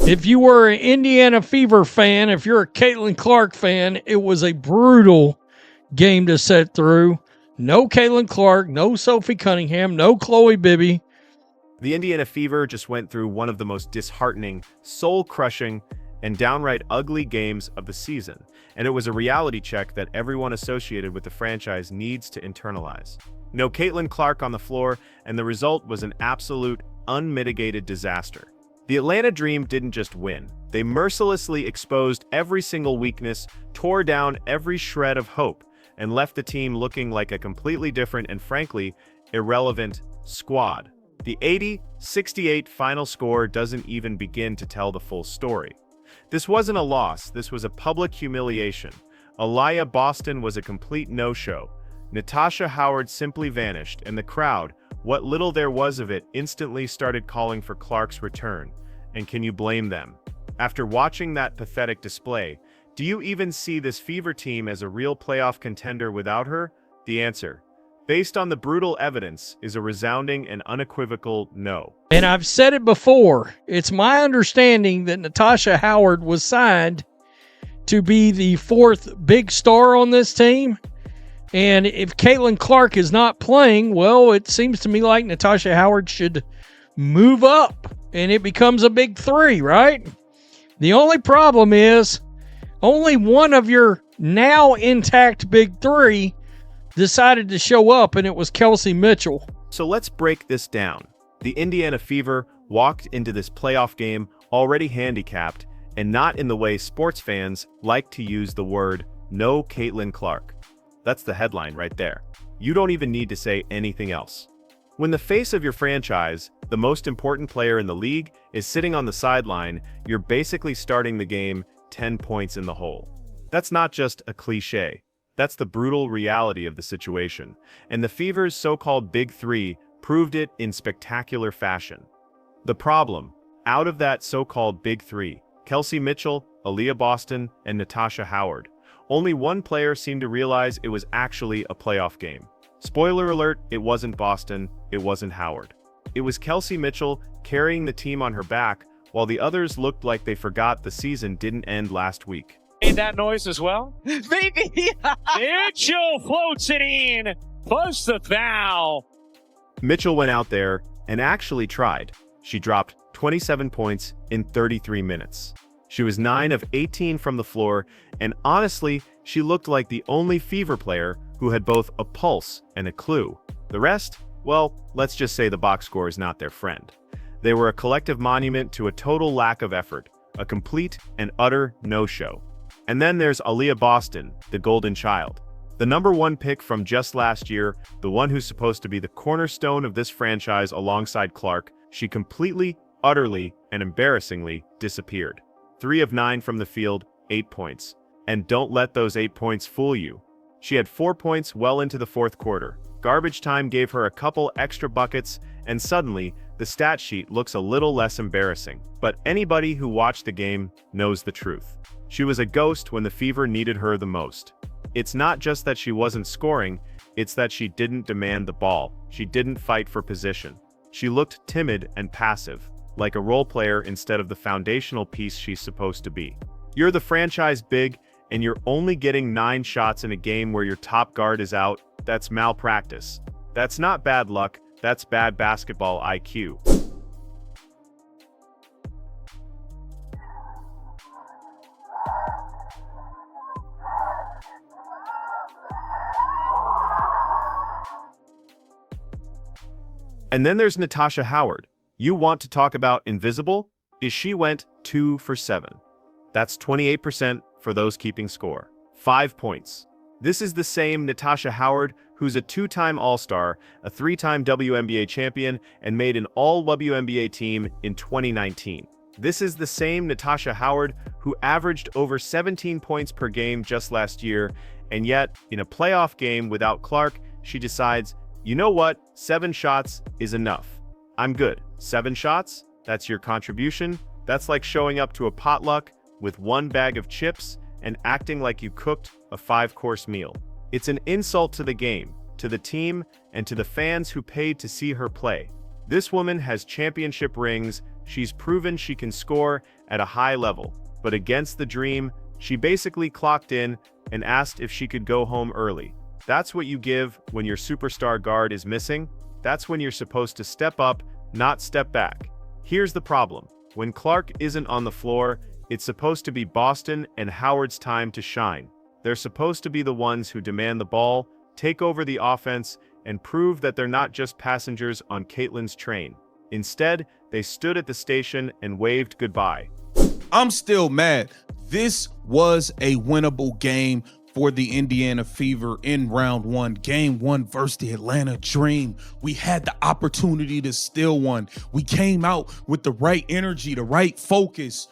If you were an Indiana Fever fan, if you're a Caitlin Clark fan, it was a brutal game to sit through. No Caitlin Clark, no Sophie Cunningham, no Chloe Bibby. The Indiana Fever just went through one of the most disheartening, soul-crushing, and downright ugly games of the season, and it was a reality check that everyone associated with the franchise needs to internalize. No Caitlin Clark on the floor, and the result was an absolute, unmitigated disaster. The Atlanta Dream didn't just win. They mercilessly exposed every single weakness, tore down every shred of hope, and left the team looking like a completely different and frankly, irrelevant squad. The 80-68 final score doesn't even begin to tell the full story. This wasn't a loss, this was a public humiliation. Aliyah Boston was a complete no-show. Natasha Howard simply vanished, and the crowd, what little there was of it, instantly started calling for Clark's return. And can you blame them? After watching that pathetic display, do you even see this Fever team as a real playoff contender without her? The answer, based on the brutal evidence, is a resounding and unequivocal no. And I've said it before, it's my understanding that Natasha Howard was signed to be the fourth big star on this team. And if Caitlin Clark is not playing, well, it seems to me like Natasha Howard should move up and it becomes a big three, right? The only problem is only one of your now intact big three decided to show up, and it was Kelsey Mitchell. So let's break this down. The Indiana Fever walked into this playoff game already handicapped, and not in the way sports fans like to use the word no Caitlin Clark. That's the headline right there. You don't even need to say anything else. When the face of your franchise, the most important player in the league, is sitting on the sideline, you're basically starting the game 10 points in the hole. That's not just a cliche. That's the brutal reality of the situation. And the Fever's so-called Big Three proved it in spectacular fashion. The problem, out of that so-called Big Three, Kelsey Mitchell, Aliyah Boston, and Natasha Howard, only one player seemed to realize it was actually a playoff game. Spoiler alert, it wasn't Boston, it wasn't Howard. It was Kelsey Mitchell carrying the team on her back, while the others looked like they forgot the season didn't end last week. Made that noise as well? Maybe. Mitchell floats it in, plus the foul. Mitchell went out there and actually tried. She dropped 27 points in 33 minutes. She was 9 of 18 from the floor, and honestly, she looked like the only Fever player who had both a pulse and a clue. The rest, well, let's just say the box score is not their friend. They were a collective monument to a total lack of effort, a complete and utter no-show. And then there's Aliyah Boston, the golden child. The #1 pick from just last year, the one who's supposed to be the cornerstone of this franchise alongside Clark, she completely, utterly, and embarrassingly disappeared. 3 of 9 from the field, 8 points. And don't let those 8 points fool you. She had 4 points well into the fourth quarter. Garbage time gave her a couple extra buckets, and suddenly, the stat sheet looks a little less embarrassing. But anybody who watched the game knows the truth. She was a ghost when the Fever needed her the most. It's not just that she wasn't scoring, it's that she didn't demand the ball. She didn't fight for position. She looked timid and passive, like a role player instead of the foundational piece she's supposed to be. You're the franchise big, and you're only getting 9 shots in a game where your top guard is out. That's malpractice. That's not bad luck, that's bad basketball IQ. And then there's Natasha Howard. You want to talk about invisible? She went 2 for 7. That's 28% for those keeping score. 5 points. This is the same Natasha Howard who's a 2-time All-Star, a 3-time WNBA champion, and made an All-WNBA team in 2019. This is the same Natasha Howard who averaged over 17 points per game just last year, and yet, in a playoff game without Clark, she decides, you know what, 7 shots is enough. I'm good. 7 shots? That's your contribution? That's like showing up to a potluck with 1 bag of chips and acting like you cooked a 5-course meal. It's an insult to the game, to the team, and to the fans who paid to see her play. This woman has championship rings, she's proven she can score at a high level. But against the Dream, she basically clocked in and asked if she could go home early. That's what you give when your superstar guard is missing. That's when you're supposed to step up, not step back. Here's the problem. When Clark isn't on the floor, it's supposed to be Boston and Howard's time to shine. They're supposed to be the ones who demand the ball, take over the offense, and prove that they're not just passengers on Caitlin's train. Instead, they stood at the station and waved goodbye. I'm still mad. This was a winnable game for the Indiana Fever in round one. Game one versus the Atlanta Dream. We had the opportunity to steal one. We came out with the right energy, the right focus.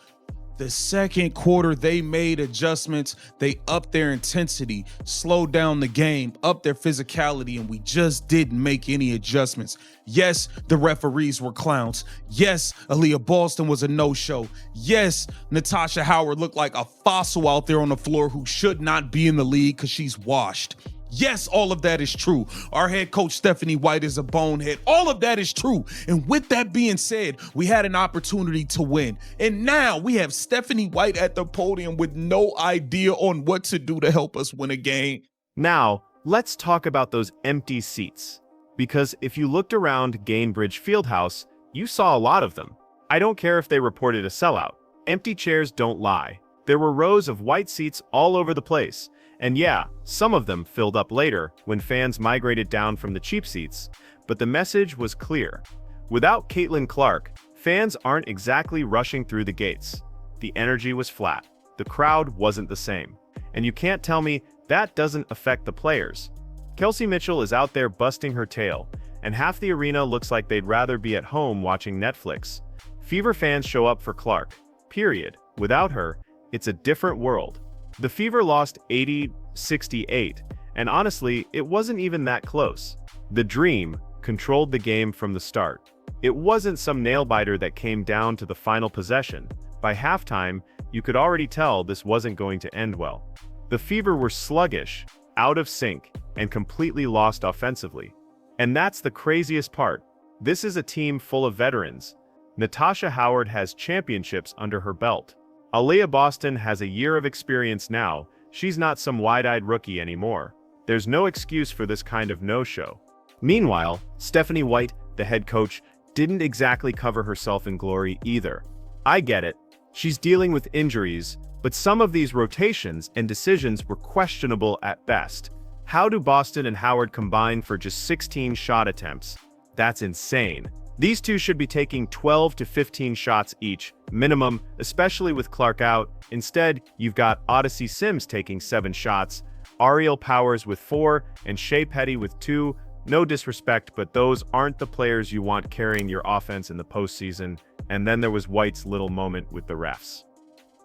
The second quarter, they made adjustments. They upped their intensity, slowed down the game, upped their physicality, and we just didn't make any adjustments. Yes, the referees were clowns. Yes, Aliyah Boston was a no-show. Yes, Natasha Howard looked like a fossil out there on the floor who should not be in the league because she's washed. Yes, all of that is true. Our head coach, Stephanie White, is a bonehead. All of that is true. And with that being said, we had an opportunity to win. And now we have Stephanie White at the podium with no idea on what to do to help us win a game. Now, let's talk about those empty seats. Because if you looked around Gainbridge Fieldhouse, you saw a lot of them. I don't care if they reported a sellout. Empty chairs don't lie. There were rows of white seats all over the place. And yeah, some of them filled up later when fans migrated down from the cheap seats, but the message was clear. Without Caitlin Clark, fans aren't exactly rushing through the gates. The energy was flat. The crowd wasn't the same. And you can't tell me that doesn't affect the players. Kelsey Mitchell is out there busting her tail, and half the arena looks like they'd rather be at home watching Netflix. Fever fans show up for Clark, period. Without her, it's a different world. The Fever lost 80-68, and honestly, it wasn't even that close. The Dream controlled the game from the start. It wasn't some nail-biter that came down to the final possession. By halftime, you could already tell this wasn't going to end well. The Fever were sluggish, out of sync, and completely lost offensively. And that's the craziest part. This is a team full of veterans. Natasha Howard has championships under her belt. Aliyah Boston has a year of experience now. She's not some wide-eyed rookie anymore. There's no excuse for this kind of no-show. Meanwhile, Stephanie White, the head coach, didn't exactly cover herself in glory either. I get it. She's dealing with injuries, but some of these rotations and decisions were questionable at best. How do Boston and Howard combine for just 16 shot attempts? That's insane. These two should be taking 12 to 15 shots each, minimum, especially with Clark out. Instead, you've got Odyssey Sims taking 7 shots, Ariel Powers with 4, and Shea Petty with 2. No disrespect, but those aren't the players you want carrying your offense in the postseason. And then there was White's little moment with the refs.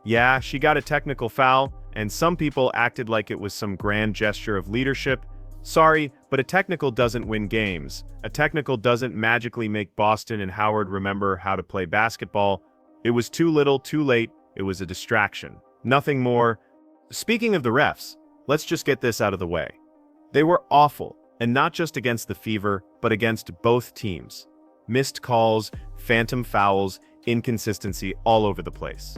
Yeah, she got a technical foul, and some people acted like it was some grand gesture of leadership. Sorry, but a technical doesn't win games. A technical doesn't magically make Boston and Howard remember how to play basketball. It was too little, too late. It was a distraction. Nothing more. Speaking of the refs, let's just get this out of the way. They were awful, and not just against the Fever, but against both teams. Missed calls, phantom fouls, inconsistency all over the place.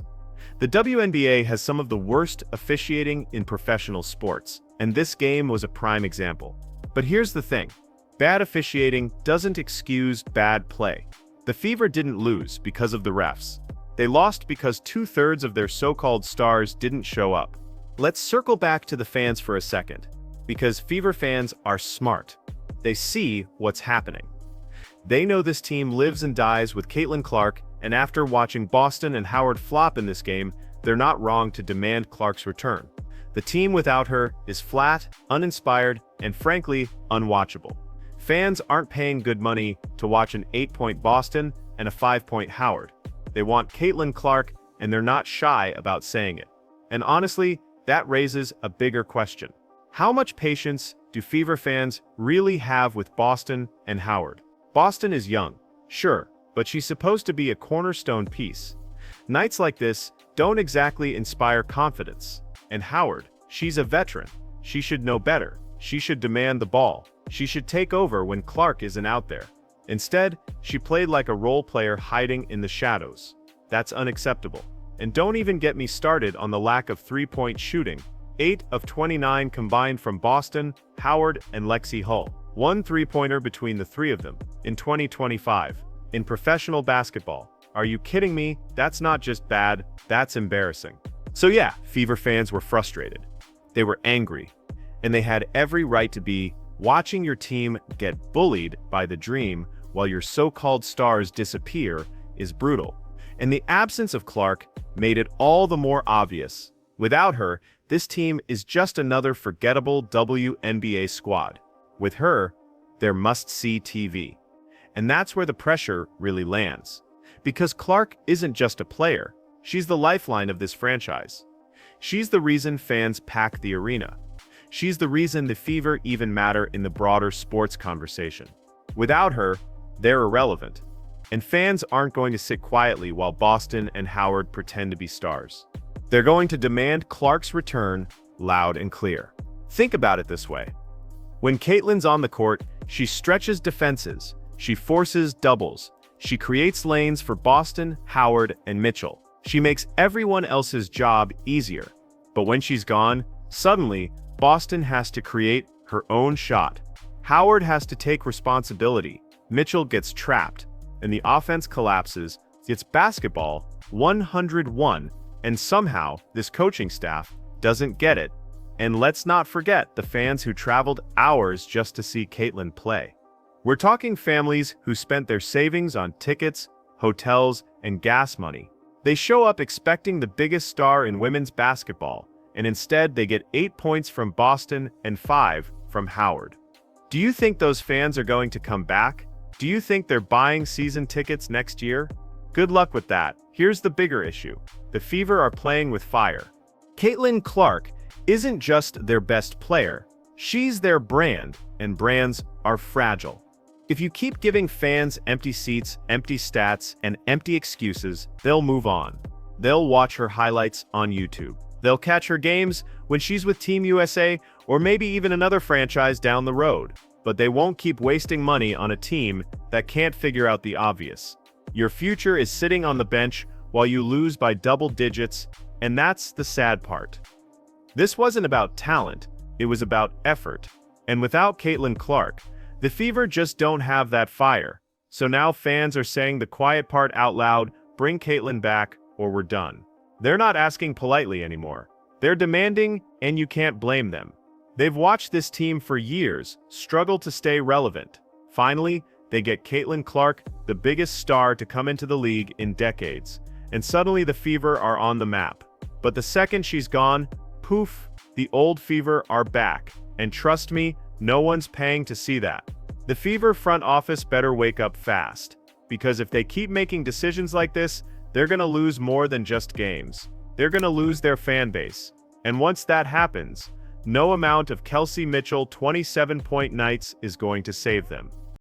The WNBA has some of the worst officiating in professional sports, and this game was a prime example. But here's the thing. Bad officiating doesn't excuse bad play. The Fever didn't lose because of the refs. They lost because 2/3 of their so-called stars didn't show up. Let's circle back to the fans for a second, because Fever fans are smart. They see what's happening. They know this team lives and dies with Caitlin Clark, and after watching Boston and Howard flop in this game, they're not wrong to demand Clark's return. The team without her is flat, uninspired, and frankly, unwatchable. Fans aren't paying good money to watch an 8-point Boston and a 5-point Howard. They want Caitlin Clark, and they're not shy about saying it. And honestly, that raises a bigger question. How much patience do Fever fans really have with Boston and Howard? Boston is young, sure, but she's supposed to be a cornerstone piece. Nights like this don't exactly inspire confidence. And Howard, she's a veteran. She should know better. She should demand the ball. She should take over when Clark isn't out there. Instead, she played like a role player hiding in the shadows. That's unacceptable. And don't even get me started on the lack of three-point shooting. 8 of 29 combined from Boston, Howard, and Lexi Hull. One three-pointer between the three of them in 2025. In professional basketball. Are you kidding me? That's not just bad, that's embarrassing. So yeah, Fever fans were frustrated. They were angry. And they had every right to be. Watching your team get bullied by the Dream while your so-called stars disappear is brutal. And the absence of Clark made it all the more obvious. Without her, this team is just another forgettable WNBA squad. With her, they're must-see TV. And that's where the pressure really lands. Because Clark isn't just a player, she's the lifeline of this franchise. She's the reason fans pack the arena. She's the reason the Fever even matter in the broader sports conversation. Without her, they're irrelevant. And fans aren't going to sit quietly while Boston and Howard pretend to be stars. They're going to demand Clark's return loud and clear. Think about it this way. When Caitlin's on the court, she stretches defenses, she forces doubles, she creates lanes for Boston, Howard, and Mitchell. She makes everyone else's job easier. But when she's gone, suddenly, Boston has to create her own shot. Howard has to take responsibility. Mitchell gets trapped, and the offense collapses. It's basketball 101, and somehow this coaching staff doesn't get it. And let's not forget the fans who traveled hours just to see Caitlin play. We're talking families who spent their savings on tickets, hotels, and gas money. They show up expecting the biggest star in women's basketball, and instead they get 8 points from Boston and 5 from Howard. Do you think those fans are going to come back? Do you think they're buying season tickets next year? Good luck with that. Here's the bigger issue. The Fever are playing with fire. Caitlin Clark isn't just their best player, she's their brand, and brands are fragile. If you keep giving fans empty seats, empty stats, and empty excuses, they'll move on. They'll watch her highlights on YouTube. They'll catch her games when she's with Team USA or maybe even another franchise down the road. But they won't keep wasting money on a team that can't figure out the obvious. Your future is sitting on the bench while you lose by double digits, and that's the sad part. This wasn't about talent, it was about effort. And without Caitlin Clark, the Fever just don't have that fire. So now fans are saying the quiet part out loud, bring Caitlin back or we're done. They're not asking politely anymore. They're demanding, and you can't blame them. They've watched this team for years struggle to stay relevant. Finally, they get Caitlin Clark, the biggest star to come into the league in decades. And suddenly the Fever are on the map. But the second she's gone, poof, the old Fever are back. And trust me, no one's paying to see that. The Fever front office better wake up fast. Because if they keep making decisions like this, they're gonna lose more than just games. They're gonna lose their fan base. And once that happens, no amount of Kelsey Mitchell 27-point nights is going to save them.